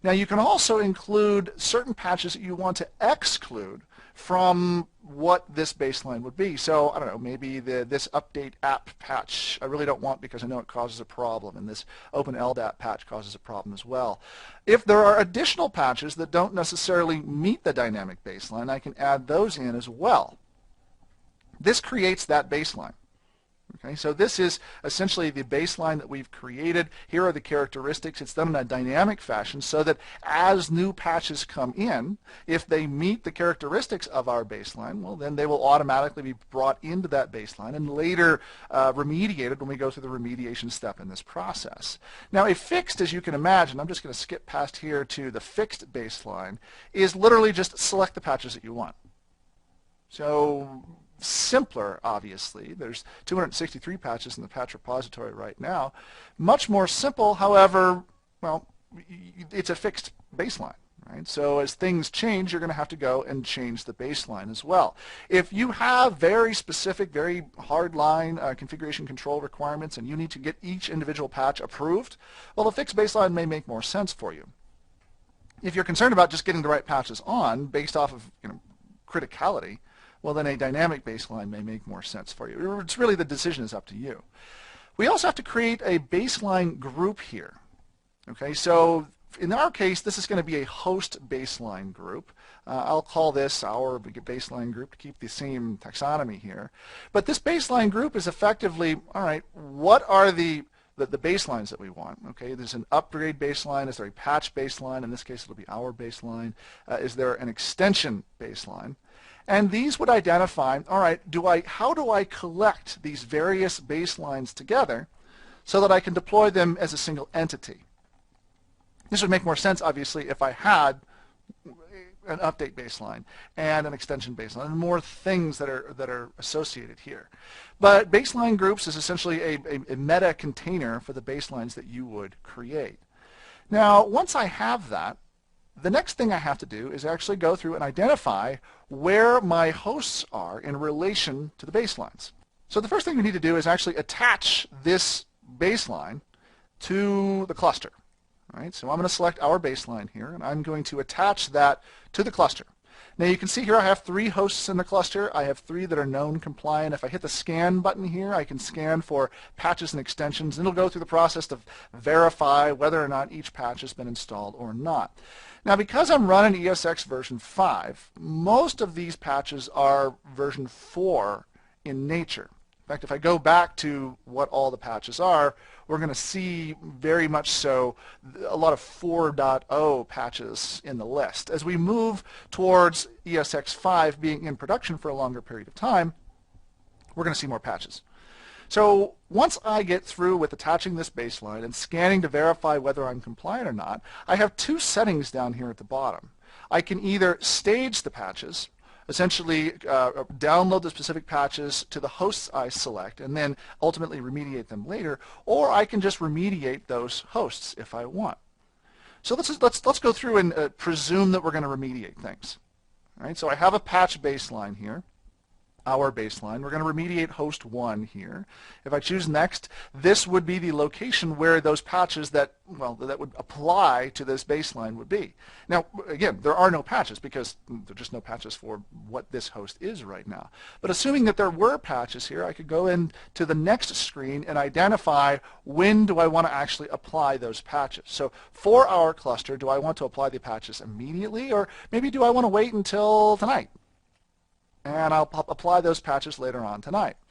Now you can also include certain patches that you want to exclude from what this baseline would be. So I don't know, maybe this update app patch I really don't want because I know it causes a problem, and this open LDAP patch causes a problem as well. If there are additional patches that don't necessarily meet the dynamic baseline, I can add those in as well. This creates that baseline. Okay, so this is essentially the baseline that we've created. Here are the characteristics. It's done in a dynamic fashion so that as new patches come in, if they meet the characteristics of our baseline, well, then they will automatically be brought into that baseline and later remediated when we go through the remediation step in this process. Now, a fixed, as you can imagine, I'm just going to skip past here to the fixed baseline, is literally just select the patches that you want. So simpler, obviously. There's 263 patches in the patch repository right now. Much more simple, however, well, it's a fixed baseline, right? So as things change, you're going to have to go and change the baseline as well. If you have very specific, very hard-line configuration control requirements and you need to get each individual patch approved, well, a fixed baseline may make more sense for you. If you're concerned about just getting the right patches on based off of criticality, well, then a dynamic baseline may make more sense for you. It's really, the decision is up to you. We also have to create a baseline group here. Okay, so in our case, this is going to be a host baseline group. I'll call this our baseline group to keep the same taxonomy here. But this baseline group is effectively, all right, what are the baselines that we want? Okay, there's an upgrade baseline. Is there a patch baseline? In this case, it'll be our baseline. Is there an extension baseline? And these would identify, all right, how do I collect these various baselines together so that I can deploy them as a single entity? This would make more sense, obviously, if I had an update baseline and an extension baseline and more things that are associated here. But baseline groups is essentially a meta container for the baselines that you would create. Now, once I have that, the next thing I have to do is actually go through and identify where my hosts are in relation to the baselines. So the first thing we need to do is actually attach this baseline to the cluster. Right? So I'm going to select our baseline here, and I'm going to attach that to the cluster. Now you can see here I have 3 hosts in the cluster. I have 3 that are known compliant. If I hit the scan button here, I can scan for patches and extensions, and it'll go through the process to verify whether or not each patch has been installed or not. Now, because I'm running ESX version 5, most of these patches are version 4 in nature. In fact, if I go back to what all the patches are, we're going to see very much so a lot of 4.0 patches in the list. As we move towards ESX 5 being in production for a longer period of time, we're going to see more patches. So once I get through with attaching this baseline and scanning to verify whether I'm compliant or not, I have 2 settings down here at the bottom. I can either stage the patches, essentially download the specific patches to the hosts I select and then ultimately remediate them later, or I can just remediate those hosts if I want. So let's go through and presume that we're going to remediate things. All right, so I have a patch baseline here, our baseline. We're going to remediate host 1 here. If I choose next, this would be the location where those patches that would apply to this baseline would be. Now, again, there are no patches because there are just no patches for what this host is right now. But assuming that there were patches here, I could go into the next screen and identify when do I want to actually apply those patches. So for our cluster, do I want to apply the patches immediately, or maybe do I want to wait until tonight? And I'll apply those patches later on tonight.